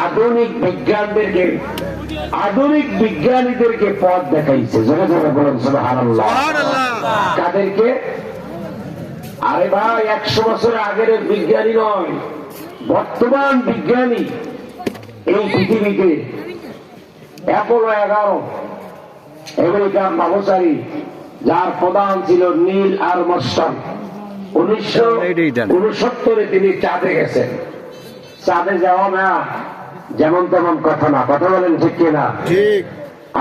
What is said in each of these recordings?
আধুনিক বিজ্ঞানীদেরকে পথ দেখাইছে। জোরে জোরে বলেন সুবহানাল্লাহ। কাদেরকে? আরে ভাই, 100 বছর আগের বিজ্ঞানী নয়, বর্তমান বিজ্ঞানী এই পৃথিবীতে। অ্যাপোলো 11 আমেরিকার নভোচারী, যার প্রধান ছিল নীল আর্মস্ট্রং। 1969 তিনি চাঁদে গেছেন। চাঁদে যাওয়া না যেমন তেমন কথা না, কথা বলেন ঠিক কিনা? ঠিক।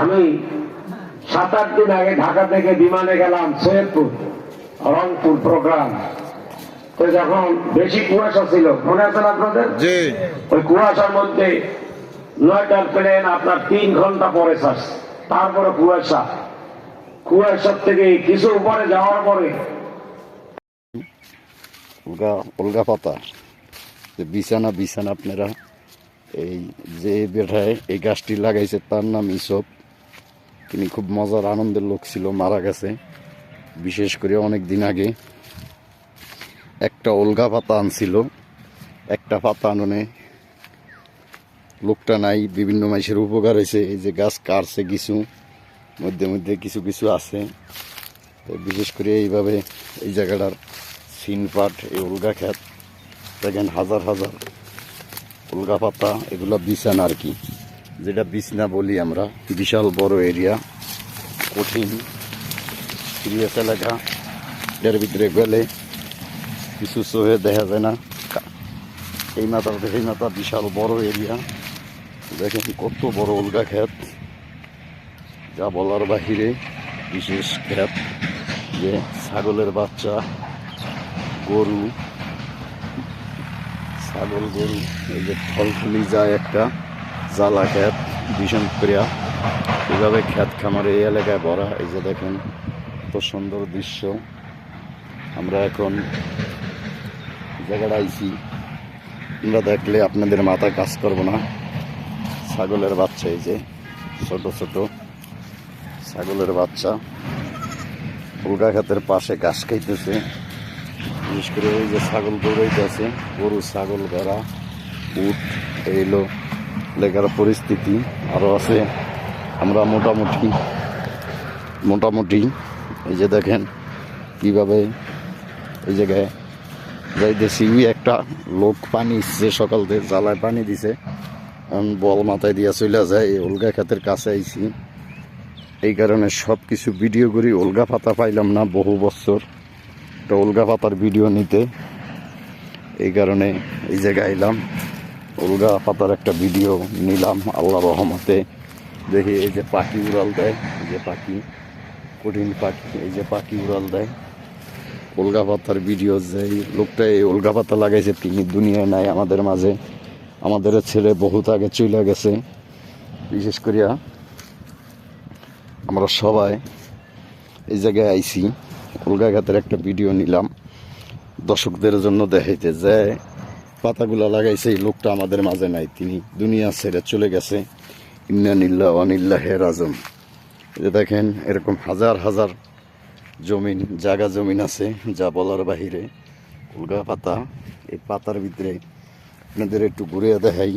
আমি 7-8 দিন আগে ঢাকা থেকে বিমানে গেলাম সৈয়দপুর, রংপুর প্রোগ্রাম। তো যখন বেশি কুয়াশা ছিল, মনে আছে না আপনাদের? ওই কুয়াশার মধ্যে 9টার প্লেন আপনার 3 ঘন্টা পরে ছাড়ছে। তারপরে কুয়াশার থেকে কিছু উপরে যাওয়ার পরে উল্গা পাতা যে বিছানা আপনারা এই যে বেটায় এই গাছটি লাগাইছে তার নাম ইসব। তিনি খুব মজার আনন্দের লোক ছিল, মারা গেছে। বিশেষ করে অনেক দিন আগে একটা উল্গা পাতা আনছিল, একটা পাতা আননে লোকটা নাই, বিভিন্ন মানুষের উপকার হয়েছে। এই যে গাছ কাটছে কিছু, মধ্যে কিছু আছে। তো বিশেষ করে এইভাবে এই জায়গাটার সিনপাট, এই উল্গা ক্ষেত দেখেন, হাজার হাজার উল্গা পাতা, এগুলো বিছানা আর কি, যেটা বিছনা বলি আমরা। বিশাল বড় এরিয়া, কঠিন সিরিয়াস এলাকা। এর ভিতরে গেলে কিছু চোখে দেখা যায় না। এই মাথা থেকে এই মাথা বিশাল বড় এরিয়া। দেখেন কত বড় উল্গা ক্ষেত, যা বলার বাহিরে। বিশেষ ক্ষেত যে ছাগলের বাচ্চা, গরু, ছাগল গরু, এই যে ফলফুলি যায় একটা জ্বালা ক্ষেত, ভীষণ ক্রিয়া। এভাবে ক্ষেত খামারে এই এলাকায় ভরা। এই যে দেখেন কত সুন্দর দৃশ্য। আমরা এখন জায়গাটা আইছি, আমরা দেখলে আপনাদের মাথা কাজ করবো না। ছাগলের বাচ্চা, এই যে ছোট ছোট ছাগলের বাচ্চা উল্গা ক্ষেতের পাশে ঘাস খাইতেছে। বিশেষ করে এই যে ছাগল দৌড়াইতেছে, গরু, ছাগল, ভেড়া, উট, এইলো লেখার পরিস্থিতি আরো আছে। আমরা মোটামুটি এই যে দেখেন কিভাবে এই জায়গায় যাইতেছি। একটা লোক পানি ইচ্ছে সকাল থেকে, জ্বালায় পানি দিছে, বল মাথায় দিয়া চলে যায়। এই উল্গা ক্ষেতের কাছে আইছি, এই কারণে সব কিছু ভিডিও করি। উল্গা পাতা পাইলাম না বহু বছর, একটা উল্গা পাতার ভিডিও নিতে, এই কারণে এই জায়গায় আইলাম। উল্গা পাতার একটা ভিডিও নিলাম আল্লাহ রহমতে। দেখি এই যে পাখি উড়াল দেয়, এই যে পাখি, কঠিন পাখি, এই যে পাখি উড়াল দেয়। উল্গা পাতার ভিডিও, যে লোকটা এই উল্গা পাতা লাগাইছে তিনি দুনিয়ায় নাই আমাদের মাঝে। আমাদের ছেলে বহুত আগে চলে গেছে। বিশেষ করিয়া আমরা সবাই এই জায়গায় আইছি, উল্গা ক্ষেতের একটা ভিডিও নিলাম দর্শকদের জন্য দেখাইতে। যে পাতাগুলা লাগাইছে এই লোকটা আমাদের মাঝে নাই, তিনি দুনিয়া ছেড়ে চলে গেছে। ইন্না লিল্লাহি ওয়া ইন্না ইলাইহি রাজিউন। যে দেখেন এরকম হাজার হাজার জায়গা জমিন আছে, যা বলার বাহিরে। উল্গা পাতা, এই পাতার ভিতরে আপনাদের একটু ঘুরে দেখাই।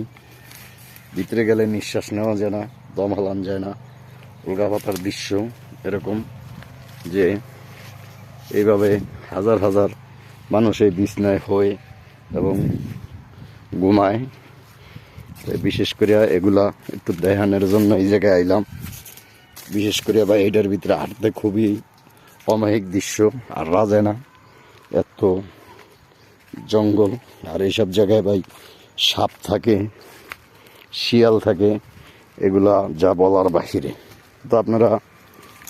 ভিতরে গেলে নিঃশ্বাস নেওয়া যায় না, দম হালান যায় না। উল্গা পাতার দৃশ্য এরকম যে এইভাবে হাজার হাজার মানুষ এই বিছনায় হয় এবং ঘুমায়। বিশেষ করে এগুলা একটু দেখানোর জন্য এই জায়গায় আইলাম। বিশেষ করে ভাই এইটার ভিতরে হাঁটতে খুবই অমায়িক দৃশ্য, আর রাজে না এত জঙ্গল। আর এইসব জায়গায় ভাই সাপ থাকে, শিয়াল থাকে, এগুলা যা বলার বাহিরে। তো আপনারা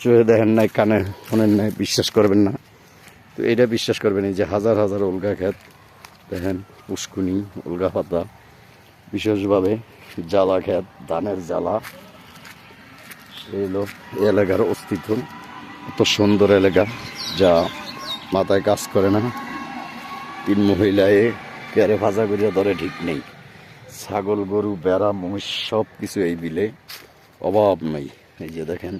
চোখে দেখেন নাই, কানে শোনেন নাই, বিশ্বাস করবেন না। তো এইটা বিশ্বাস করবেন, এই যে হাজার হাজার উল্গা ক্ষেত দেখেন, পুষ্কুনি, উল্গা পাতা, বিশেষভাবে জ্বালা ক্ষেত, ধানের জ্বালা। সেই হলো এলাকার অস্তিত্ব। এত সুন্দর এলাকা যা মাথায় কাজ করে না। 3 মহিলায় কেড়ে ভাজা করিয়া ধরে ঠিক নেই। ছাগল, গরু, বেড়া, মহিষ সব কিছু এই বিলে, অভাব নেই। এই যে দেখেন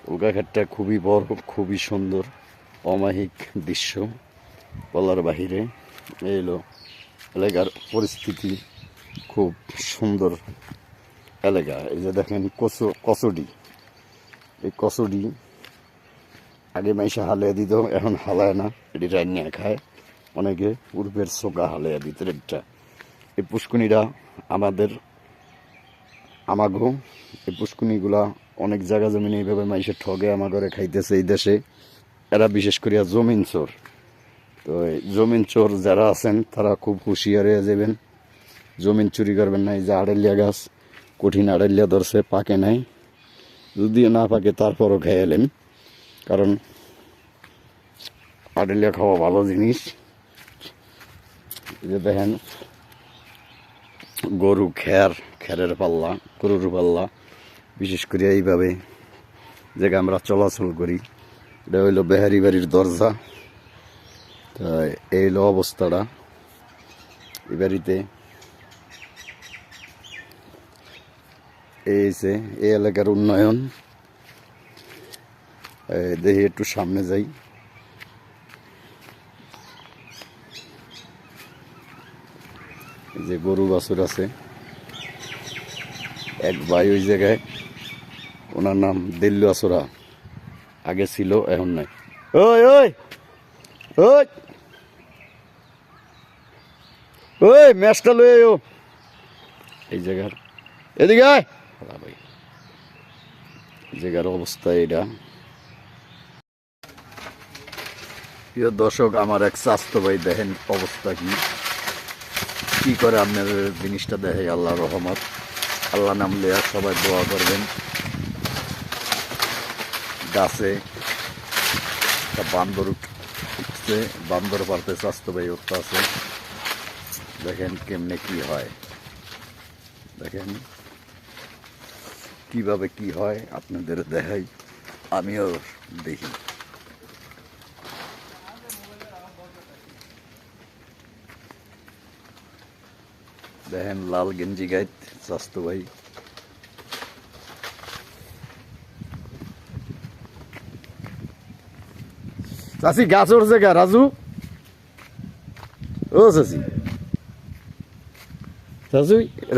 উল্গা ক্ষেতটা খুবই বড়, খুবই সুন্দর, অমায়িক দৃশ্য বলার বাহিরে। এই হলো এলাকার পরিস্থিতি। খুব সুন্দর এলাকা। এই যে দেখেন কচুডি, এই কচুডি আগে মাইসে হালিয়া দিত, এখন হালায় না, এটি রান্না খায় অনেকে। পূর্বের চোখা হালিয়া দিত একটা। এই পুষ্কুনিরা আমাগো এই পুষ্কুনিগুলা অনেক জায়গা জমিনে এইভাবে মাইসে ঠগে আমাগরে খাইতেছে এই দেশে। এরা বিশেষ করিয়া জমিন চোর। তো এই জমিন চোর যারা আছেন তারা খুব হুঁশিয়ার হয়ে যাবেন, জমিন চুরি করবেন না। এই যে আড়াইলিয়া গাছ, কঠিন আড়াইলিয়া ধরছে, পাকে নাই, যদিও না পাকে তারপরও খেয়ে কারণ আড়াইলিয়া খাওয়া ভালো জিনিস। এই যে দেখেন গরু খেরের পাল্লা, গরুর পাল্লা, বিশেষ করে এইভাবে জায়গা আমরা চলাচল করি। এটা হইলো বেহারি বাড়ির দরজা। তাই এই হলো অবস্থাটা এই বাড়িতে। এই যে এই এলাকার উন্নয়ন। দেখি একটু সামনে যাই। যে গরু বাছুর আছে, এক ভাই ওই জায়গায়, ওনার নাম দিল্লু আসরা, আগে ছিল এখন নাই। ওই ওই ওই ওই ম্যাচটা লয়ে এই জায়গার এদিকে আয়। ভাই জায়গার অবস্থা এটা। প্রিয় দর্শক, আমার এক স্বাস্থ্য ভাই দেখেন অবস্থা কি করে আপনাদের জিনিসটা দেখে। আল্লাহ রহমত, আল্লাহ নাম লেয়া সবাই দোয়া করবেন। গাছে একটা বান্দর উঠছে, বান্দর পারতে স্বাস্থ্য ভাই উঠতে আছে। দেখেন কেমনে কি হয়, দেখেন কিভাবে কি হয় আপনাদের দেখাই, আমিও দেখি। দেখেন লাল গেঞ্জি গাইত স্বাস্থ্য ভাই। চাষি গাছ উঠছে গা রাজু, ও চাষি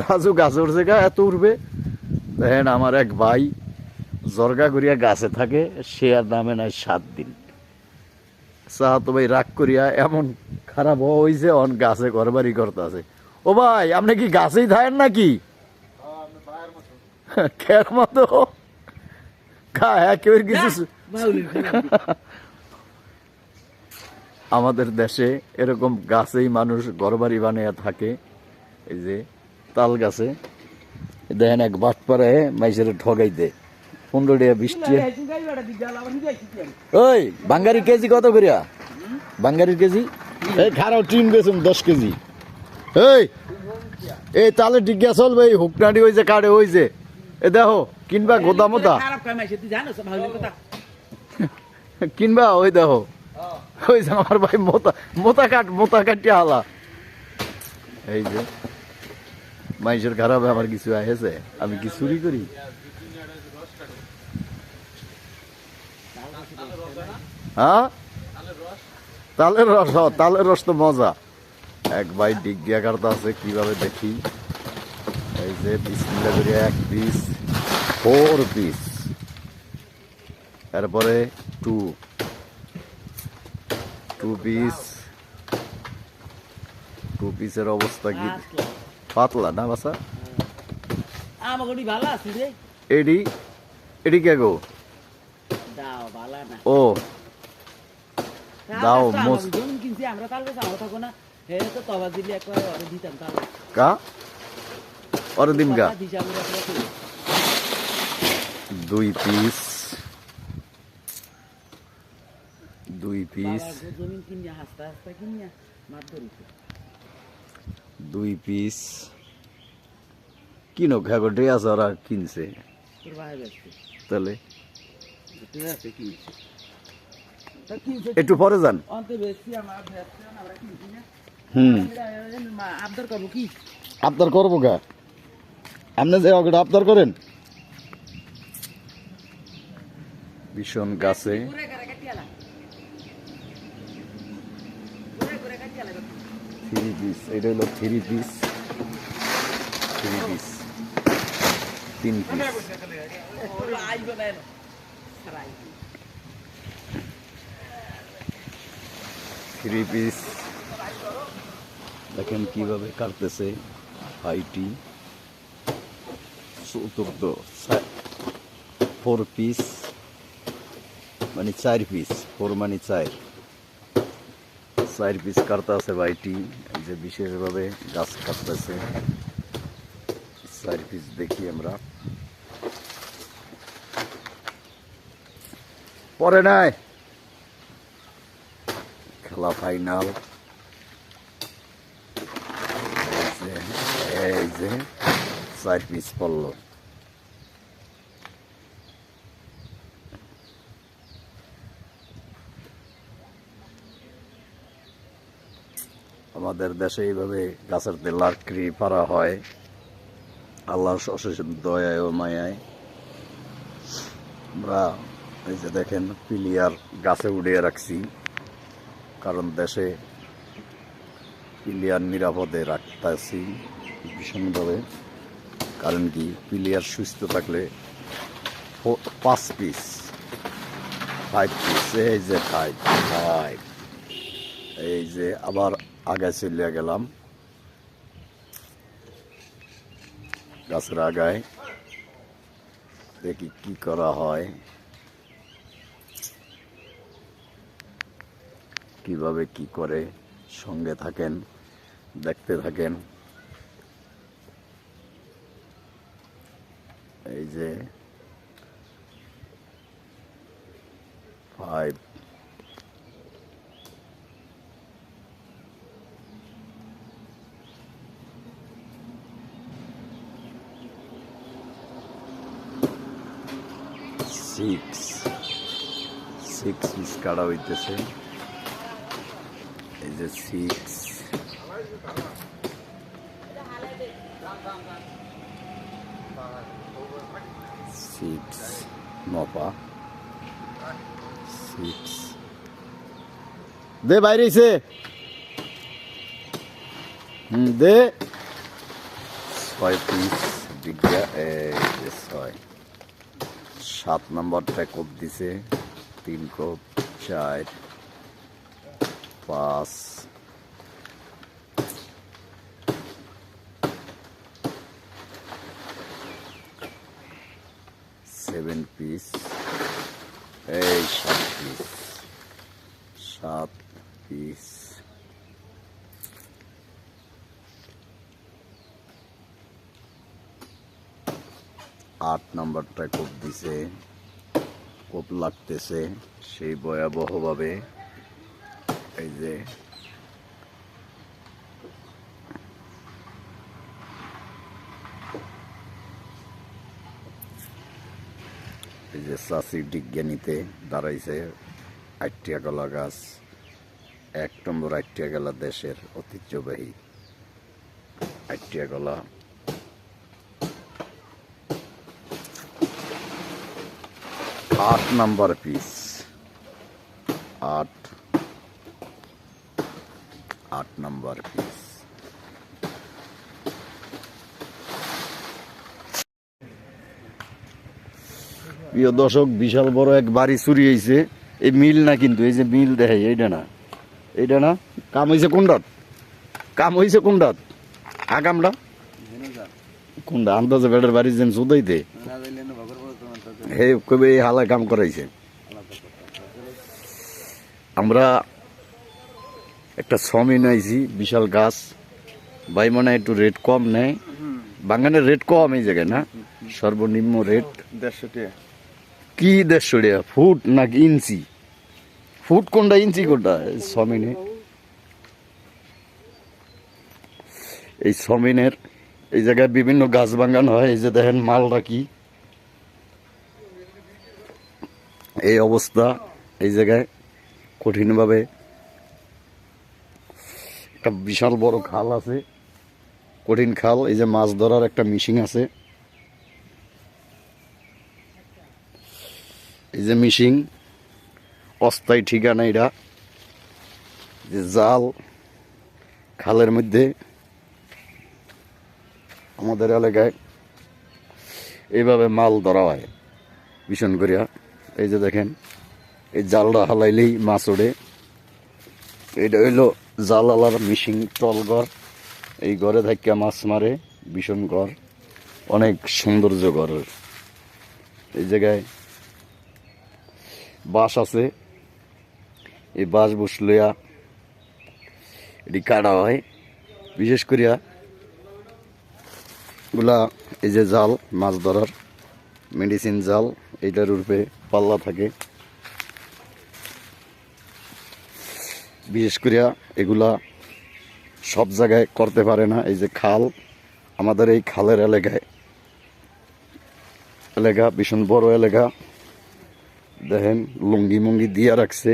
রাজু গাছ উঠছে গা, এত উঠবে। দেখেন আমার এক ভাই জর্গা করিয়া গাছে থাকে, সে আর নামে নাই 7 দিন। চাহাতো ভাই রাগ করিয়া এমন খারাপ হয়েছে, অন গাছে ঘরবাড়ি করতে আছে। ও ভাই আপনি কি গাছেই থাকেন নাকি? খের মতো কেউ কিছু। আমাদের দেশে এরকম গাছেই মানুষ ঘরবাড়ি বানিয়ে থাকে। এই যে তাল গাছে দেখেন এক বাট পারে মাইসের ঠগাই দেয় 15 টাকা 20 টাকা। ওই বাঙ্গারির কেজি কত করিয়া? বাঙ্গারির কেজি এই খারাপ টিন বেচুন 10 কেজি। এই তাহলে ডিগ্গা চলবে, এই হুকনাডি হয়েছে কাড়ে হয়েছে। এ দেখো কিনবা গোদা মোদা কিনবা, ওই দেখো ওই যে আমার ভাই মোতা কাটিয়া হালা। এই যে মাইসের খারাপ আমার কিছু আহেছে, আমি কি চুরি করি? হ্যাঁ তালের রস তো মজা। এক ভাই ডিগ্গিয়া কাটতে আছে, কিভাবে দেখি। এই যে বিসমিল্লাহ করে 1 পিস 4 পিস, এরপরে 2 পিস। 2 পিসের অবস্থা কি? পাতলা না বাসা? এডি কে গো? ও দাও মোস কা ওরে দিন গা 2 পিস 2 পিস 2 পিস কিনো খাগো ড্রেস ওরা কিনছে তাহলে একটু পরে যান। আবদার করবো গা, আপনি যে আবদার করেন। ভীষণ গাছে 3 পিস, এটা হলো 3 পিস। 3 পিস 3 পিস 3 পিস দেখেন কিভাবে কাটতেছে ভাইটি। চতুর্থ 4 পিস মানে 4 পিস, 4 মানে 4 পিস কাটতে আছে ভাইটি। এই যে বিশেষভাবে গাছ কাটতেছে 4 পিস। দেখি আমরা পরে নাই খেলা ফাইনাল। এই যে 4 পিস পড়লো। আমাদের দেশে এইভাবে গাছের তেল লাকড়ি পাড়া হয় আল্লাহর অশেষ দয়ায় ও মায়ায়। আমরা এই যে দেখেন পিলিয়ার গাছে উড়িয়ে রাখছি, কারণ দেশে পিলিয়ার নিরাপদে রাখতেছি ভীষণভাবে। কারণ কি, পিলিয়ার সুস্থ থাকলে 5 পিস 5 পিস, এই যে 5 এই যে আবার আগায় চলে গেলাম গাছের আগায়, দেখি কি করা হয়, কিভাবে কি করে। সঙ্গে থাকেন, দেখতে থাকেন। এই যে 5 6 পিস কাটা হইতেছে। এই যে 6 নপা 6 দে বাইরেছে দে 6 পিস বিজ্ঞা। এই যে 6 7 নম্বরটা কোপ দিছে, 3 কোপ 4 5 7 পিস। এই 7 পিস 7 পিস। 8 নম্বরটা কোপ দিছে, কোপ লাগতেছে সেই ভয়াবহভাবে। এই যে চাষি বিজ্ঞানীতে দাঁড়াইছে। আটটিয়া কলা গাছ 1 নম্বর আটটিয়া কলা দেশের ঐতিহ্যবাহী আটটিয়া কলা। আট নম্বর পিস 8 নম্বর পিস। প্রিয় দর্শক, বিশাল বড় এক বাড়ি চুরি হয়েছে। এই মিল না, কিন্তু এই যে মিল দেখাই, এইটা না, এইটা না। কাম হয়েছে কোনটাত? কাম হয়েছে কোনটাত? আগামটা কোনটা? আন্দাজে বেড়ার বাড়ি যেন চোদাইতে হে কবে এই হালায় কাম করাইছে। আমরা একটা সমিন আইছি, বিশাল গাছ। ভাই মনে একটু রেট কম নেয়, বাগানের রেট কম এই জায়গায় না? সর্বনিম্ন রেট 150 টাকা। কি 150 টাকা? ফুট নাকি ইঞ্চি? ফুট কোনটা, ইঞ্চি কোনটা? সমিনে এই সমিনের এই জায়গায় বিভিন্ন গাছ বাগান হয়। এই যে দেখেন মালটা কি এই অবস্থা। এই জায়গায় কঠিনভাবে একটা বিশাল বড় খাল আছে, কঠিন খাল। এই যে মাছ ধরার একটা মেশিন আছে, এই যে মেশিন অস্থায়ী ঠিকানা। এটা যে জাল খালের মধ্যে আমাদের এলাকায় এইভাবে মাল ধরা হয় ভীষণ করিয়া। এই যে দেখেন, এই জালটা হালাইলেই মাছ ওঠে। এটা হইলো জাল আলার মিশিং টলঘর। এই ঘরে থাকিয়া মাছ মারে, ভীষণ ঘর, অনেক সৌন্দর্য ঘরের। এই জায়গায় বাঁশ আছে, এই বাঁশ বুস লইয়া এটি কাটা হয়। বিশেষ করিয়া গুলা এই যে জাল মাছ ধরার মেডিসিন জাল, এইটার উপরে পাল্লা থাকে। বিশেষ করিয়া এগুলা সব জায়গায় করতে পারে না। এই যে খাল, আমাদের এই খালের এলাকা ভীষণ বড় এলাকা। দেখেন লুঙ্গি মুঙ্গি দিয়া রাখছে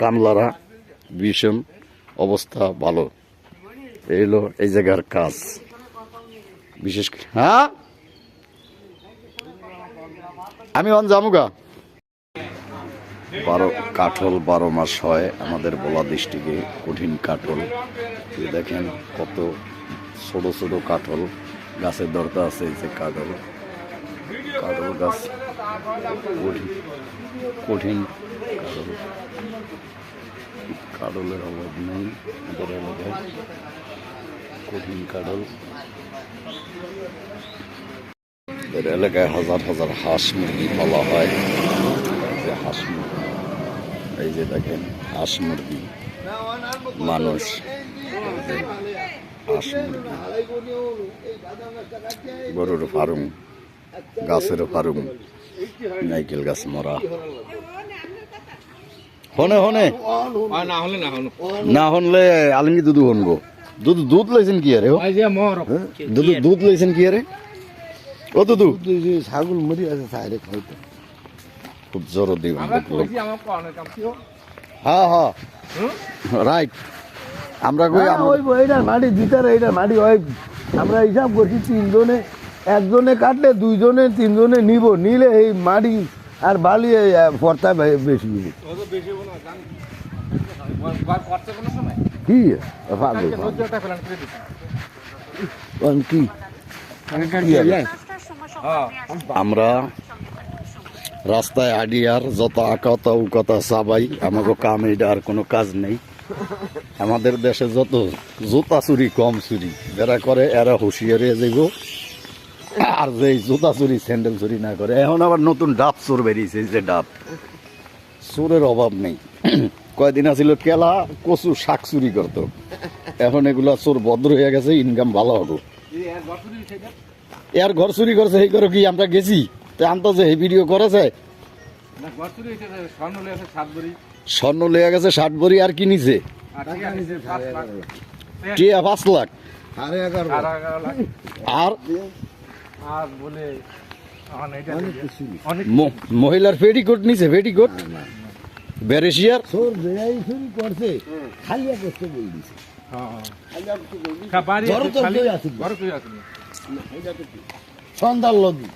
কামলারা, ভীষণ অবস্থা ভালো। এই হলো এই জায়গার কাজ। বিশেষ করে হ্যাঁ, আমি অন জামুগা। কাঠল 12 মাস হয় আমাদের বলা ডিস্ট্রিক্টে, কঠিন কাঠল। দেখেন কত ছোট ছোট কাঠল গাছের দরতা আছে। এই যে কাঠল গাছ, কঠিন কাঠল, কাঠলের অভাব নেই আমাদের এলাকায়। কঠিন কাঠল, এলাকায় হাজার হাজার হাঁস মুরগি পালা হয়। হাঁস মুরগি, এই যে দেখেন হাঁস মুরগি, মানুষ হাঁস মুরগি, গরুর ফার্ম, গাছের ফার্ম, নাইকেল গাছ মরা। হনে হনে না হনলে আলমি দুধ হনবো। দুধ লইছেন কি আরে? দুধ লইছেন কি আরে? ও দুধ ছাগল মরি আছে সাইরে খাইতে খুব জোর দিব। হ্যাঁ হ্যাঁ রাইট। আমরা কই এইটা মাটি দিতার, এইটা মাটি হয়। আমরা হিসাব করছি 3 জনে, একজনে কাটলে 2 জনে 3 জনে নিব, নিলে এই মাটি আর বালি ফর্তা বেশি কি কি আমরা রাস্তায় আডি আর যত আকাতা উকাতা চাবাই, আমাকে কাম এটা আর কোনো কাজ নেই। আমাদের দেশে যত জুতা চুরি কম চুরি যারা করে এরা হুঁশিয়ারি যাইব, আর যে জুতা চুরি স্যান্ডেল চুরি না করে। এখন আবার নতুন ডাব চোর বেরিয়েছে, যে ডাব চোরের অভাব নেই। কয়দিন আছিল কেলা কচু শাক চুরি করতো, এখন এগুলা চোর ভদ্র হয়ে গেছে, ইনকাম ভালো হবে। এর ঘর চুরি করছে, এই করে কি আমরা গেছি তো আনতো যে এই ভিডিও করেছে। স্বর্ণ লেগে গেছে 60 ভরি, আর কি নিছে 5 লাখ। আর মহিলার পেটিকোট নিছে, পেটিকোট বেরেশিয়ার করছে খালি করতে বল দিছে। সন্ধ্যার লদি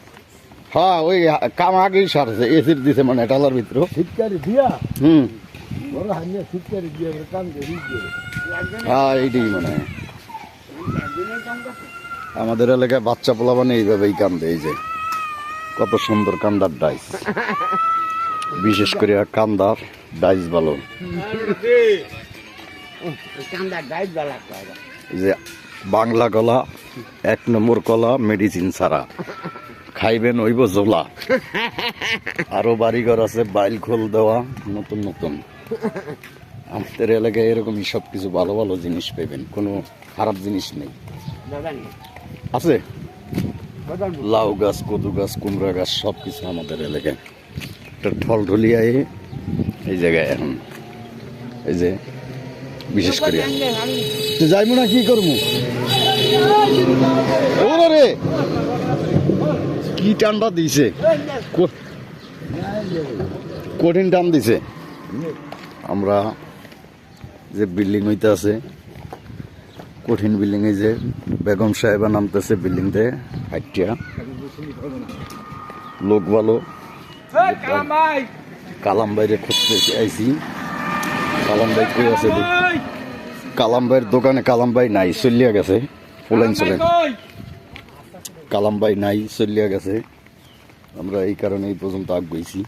হ্যাঁ ওই কাম আগেই সারছে, এসির দিছে মানে টালার ভিতরে শীতকারি দিয়া বড় হানিয়া শীতকারি দিয়া কাম করি। হ্যাঁ এইটাই মনে হয় আমাদের এলাকায় বাচ্চা পোলাবানে এইভাবেই কান্দে। এই যে কত সুন্দর কান্দার ডাইস, বিশেষ করে কান্দার ডাইস ভালো। যে বাংলা কলা 1 নম্বর কলা, মেডিসিন ছাড়া খাইবেন হইব জোলা। আরো বাড়িঘর আছে বাইল খোল দেওয়া নতুন নতুন। আমাদের এলাকায় এরকমই সবকিছু ভালো ভালো জিনিস পাইবেন, কোনো খারাপ জিনিস নেই। আছে লাউ গাছ, কদু গাছ, কুমড়া গাছ, সবকিছু আমাদের এলাকায়। একটা ঠল ঢলিয়ায় এই জায়গায় এখন এই যে বিশেষ করে যাইব না, কি করবো রে, কি টানটা দিছে, কঠিন টান দিছে। আমরা যে বিল্ডিং হইতে আছে, কঠিন বিল্ডিং, এই যে বেগম সাহেবা নামতেছে বিল্ডিং থেকে হাইটিয়া, লোক ভালো। কালাম বাইরে খুঁজতে আইসি, কালাম ভাই কই আছে? কালাম ভাইয়ের দোকানে কালাম ভাই নাই, চলিয়া গেছে। ফুলেন চলেন কালাম ভাই নাই, চলিয়া গেছে। আমরা এই কারণে এই পর্যন্ত আগাইছি।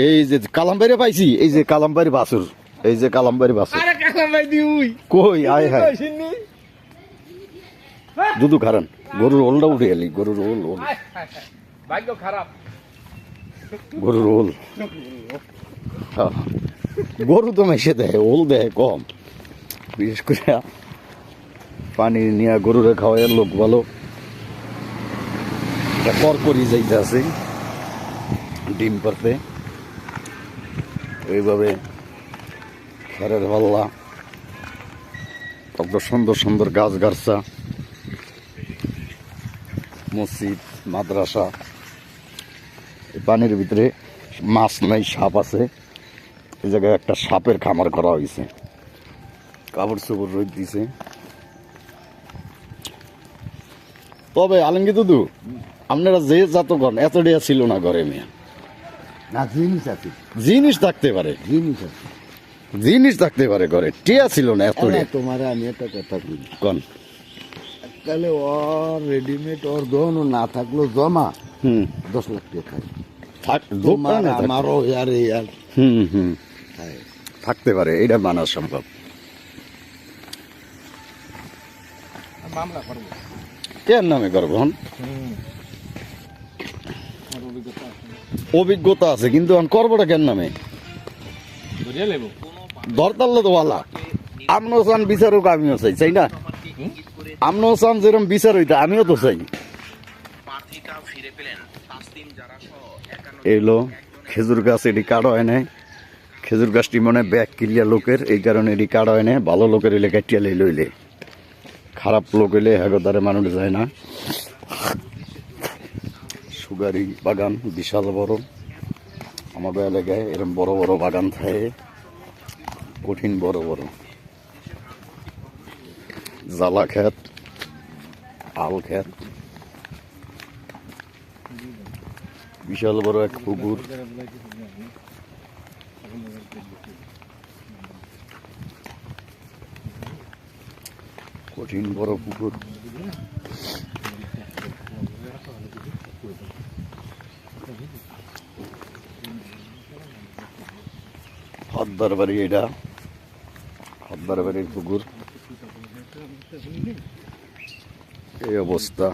এই যে কালাম ভাইরে পাইছি, এই যে কালাম ভাইয়ের বাছুর, এই যে কালাম ভাইয়ের বাছুর। কই আয় হায় দুদু খারান গরুর ওলটা উঠে গেলি, গরুর ওল ওল ভাগ্য খারাপ। গরুর ওল। হ্যাঁ, গরু তো মেশে দেয়, ওল দেয় কম। বিশেষ করে পানি নিয়ে গরুরে খাওয়াই লোক ভালো। করকরি যাইতে আছে ডিম পারতে, এইভাবে খেরের পাল্লা, কত সুন্দর সুন্দর গাছ গাছরা, মসজিদ, মাদ্রাসা। এই পানির ভিতরে মাছ নাই, সাপ আছে। এই জায়গায় একটা সাপের খামার করা হয়েছে, কাপড় চোপড় রোদ দিছে। তবে আলমগীর দুদু, আপনারা যে জাতগণ এত ডেয়া ছিল না ঘরে মেয়ে। না জিনিস আছে, জিনিস থাকতে পারে, জিনিস আছে। জিনিস থাকতে পারে ঘরে, টিয়া ছিল না এত ডেয়া। তোমার আমি একটা কথা বলি, কন তাহলে ওর রেডিমেড ওর দোনো না থাকলো জমা 10 লাখ টাকা খায়। থাক তোমার দোকানে থাক- আমারও ইয়ারে ইয়ার খায়। থাকতে পারে, এটা মানা সম্ভব। মামলা করবো। কেন নামে করবো হন? অভিজ্ঞতা আছে, কিন্তু এখন করবোটা কেন নামে? বুঝে লেবো। দরতাল্লা তো ওয়ালা আমনো চান বিচারক, আমিও চাই, চাই না? আমনো চান যেরকম বিচার হইতে আমিও তো চাই। এইলো খেজুর গাছ, এটি কাটা হয় না। খেজুর গাছটি মনে ব্যাগ কিলিয়া লোকের, এই কারণে এটি কাটা হয় না। ভালো লোকের এলে কাটিয়া লইলে, খারাপ লোক এলে হেগোদারে মানুষ যায় না। সুগারি বাগান বিশাল বড়, আমাদের এলাকায় এরকম বড় বড় বাগান থাকে, কঠিন বড় বড়। জ্বালা ক্ষেত, আল ক্ষেত, বিশাল বড় এক পুকুর। কঠিন বড় পুকুর। হদ্দার বাড়ি, এটা হদ্দার বাড়ির পুকুর। এই অবস্থা।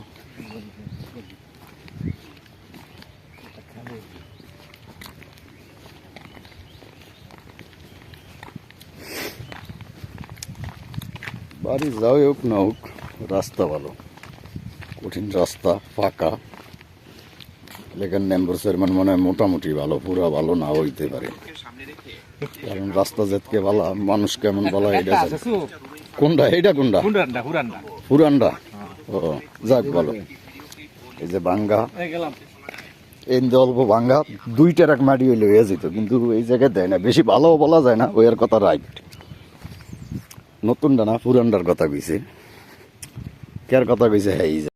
বাড়ি যাই হোক না হোক, রাস্তা ভালো, কঠিন রাস্তা, ফাঁকা। লেখার মেম্বার চেয়ারম্যান মনে হয় মোটামুটি ভালো, পুরা ভালো না হইতে পারে, কারণ রাস্তা যেতকে ভালো, মানুষ কেমন ভালো এটা জানে। কোনটা এটা, কোনটা পুরানটা? ও যাক ভালো। এই যে ভাঙ্গা, এই অল্প ভাঙ্গা, 2 ট্রাক মাটি হইলে হয়ে যেত, কিন্তু এই জায়গায় দেয় না। বেশি ভালো বলা যায় না, ওই কথা রাইট। নতুনটা না পুরানটার কথা কইছে, কার কথা কইছে হ্যাঁ।